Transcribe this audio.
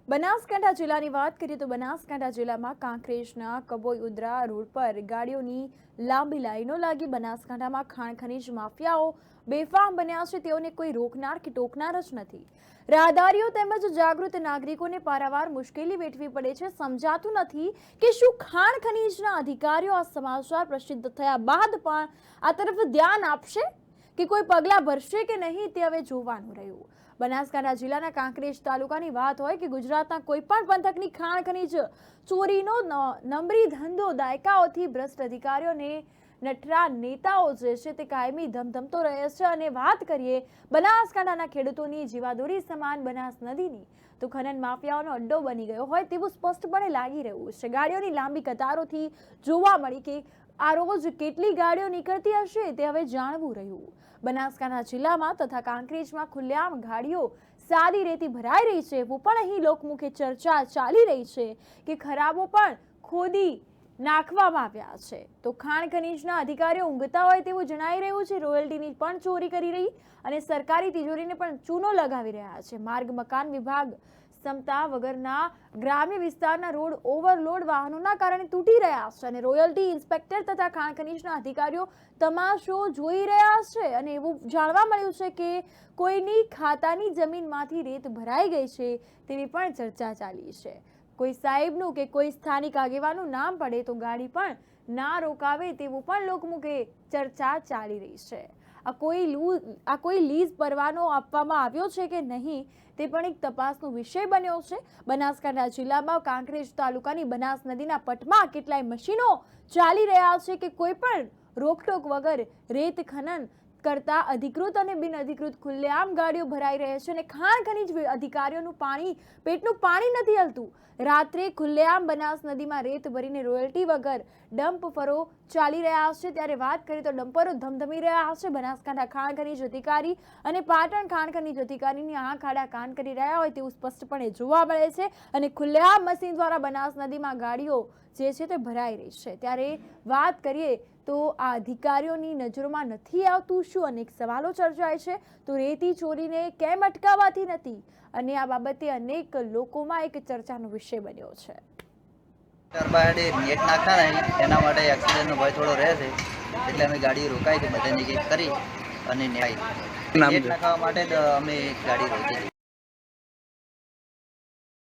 બનાસકાંઠા જિલ્લાની વાત કરીએ તો બનાસકાંઠા જિલ્લામાં કાંકરેજના કબોઈ ઉદ્રા રોડ પર ગાડીઓની લાંબી લાઈનો લાગી બનાસકાંઠામાં ખાણ ખનીજ માફિયાઓ બેફામ બન્યા છે, તેઓને કોઈ રોકનાર કે ટોકનાર જ નથી। રાહદારીઓ તેમજ જાગૃત નાગરિકોને પારાવાર મુશ્કેલી વેઠવી પડે છે। સમજાતું નથી કે શું ખાણ ખનીજના અધિકારીઓ આ સમાચાર પ્રસિદ્ધ થયા બાદ પણ આ તરફ ધ્યાન આપશે કે કોઈ પગલાં ભરશે કે નહીં, તે હવે જોવાનું રહ્યું। બનાસકાંઠા જિલ્લાના કાંકરેજ તાલુકાની વાત હોય કે ગુજરાતના કોઈ પણ પંથકની ખાણ ખનીજ ચોરીનો નંબરી ધંધો દાયકાઓથી ભ્રષ્ટ અધિકારીઓને નઠરા નેતાઓ જે છે તે કાયમી ધમધમતો રહે છે। અને વાત કરીએ બનાસકાંઠાના ખેડૂતોની જીવાદોરી સમાન બનાસ નદીની, તો ખનન માફિયાઓનો અડ્ડો બની ગયો હોય તેવું સ્પષ્ટપણે લાગી રહ્યું છે। ગાડીઓની લાંબી કતારોથી જોવા મળી કે આ રોજ કેટલી ગાડીઓ નીકળતી હશે તે હવે જાણવું રહ્યું। બનાસકાંઠા જિલ્લામાં તથા કાંકરેજમાં ખુલ્લેઆમ ગાડીઓ સાદી રેતી ભરાઈ રહી છે, એવું પણ અહીં લોકમુખે ચર્ચા ચાલી રહી છે કે ખરાબો પણ ખોદી નાખવામાં આવ્યા છે। તો ખાણ ખનીજના અધિકારીઓ ઊંઘતા હોય તેવું જણાઈ રહ્યું છે। રોયલ્ટીની પણ ચોરી કરી રહી અને સરકારી તિજોરીને પણ ચૂનો લગાવી રહ્યા છે। માર્ગ મકાન વિભાગ ક્ષમતા વગરના ગ્રામ્ય વિસ્તારના રોડ ઓવરલોડ વાહનોના કારણે તૂટી રહ્યા છે અને રોયલ્ટી ઇન્સ્પેક્ટર તથા ખાણ ખનીજના અધિકારીઓ તમાશો જોઈ રહ્યા છે। અને એવું જાણવા મળ્યું છે કે કોઈની ખાતાની જમીનમાંથી રેત ભરાઈ ગઈ છે તેવી પણ ચર્ચા ચાલી છે। કોઈ સાહેબનું કે કોઈ સ્થાનિક આગેવાનું નામ પડે તો ગાડી પણ ના રોકાવે તેવું પણ લોકમુખે ચર્ચા ચાલી રહી છે। આ કોઈ લીઝ પરવાનો આપવામાં આવ્યો છે કે નહીં તે પણ એક તપાસનો વિષય બન્યો છે। બનાસકાંઠા જિલ્લામાં કાંકરેજ તાલુકાની બનાસ નદીના પટમાં કેટલાય મશીનો ચાલી રહ્યા છે કે કોઈ પણ રોકટોક વગર રેત ખનન કરતા અધિકૃત અને બિનઅધિકૃત ખુલ્લેઆમ ગાડીઓ ભરાઈ રહે છે અને ખાણ ખનીજ અધિકારીઓનું પેટનું પાણી નથી હલતું। રાત્રે ખુલ્લેઆમ બનાસ નદીમાં રેત ભરીને રોયલ્ટી વગર ડમ્પરો ચાલી રહ્યા છે, ત્યારે વાત કરીએ તો ડમ્પરો ધમધમી રહ્યા છે। બનાસકાંઠા ખાણ ખનીજ અધિકારી અને પાટણ ખાણ ખનીજ અધિકારીની આંખ આડા કાન કરી રહ્યા હોય તેવું સ્પષ્ટપણે જોવા મળે છે અને ખુલ્લેઆમ મશીન દ્વારા બનાસ નદીમાં ગાડીઓ જે છે તે ભરાઈ રહી છે। ત્યારે વાત કરીએ તો આ અધિકારીઓની નજરોમાં નથી આવતું શું, અનેક સવાલો ચર્ચાય છે। તો રેતી ચોરીને કેમ અટકાવાતી નથી અને આ બાબતે અનેક લોકોમાં એક ચર્ચાનો વિષય બન્યો છે। નેટ નાખતા નહીં એના માટે એક્સિડન્ટનો ભય થોડો રહે છે, એટલે અમે ગાડી રોકાઈ કે બધાની ચેક કરી અને નેટ નાખવા માટે અમે ગાડી રોકી।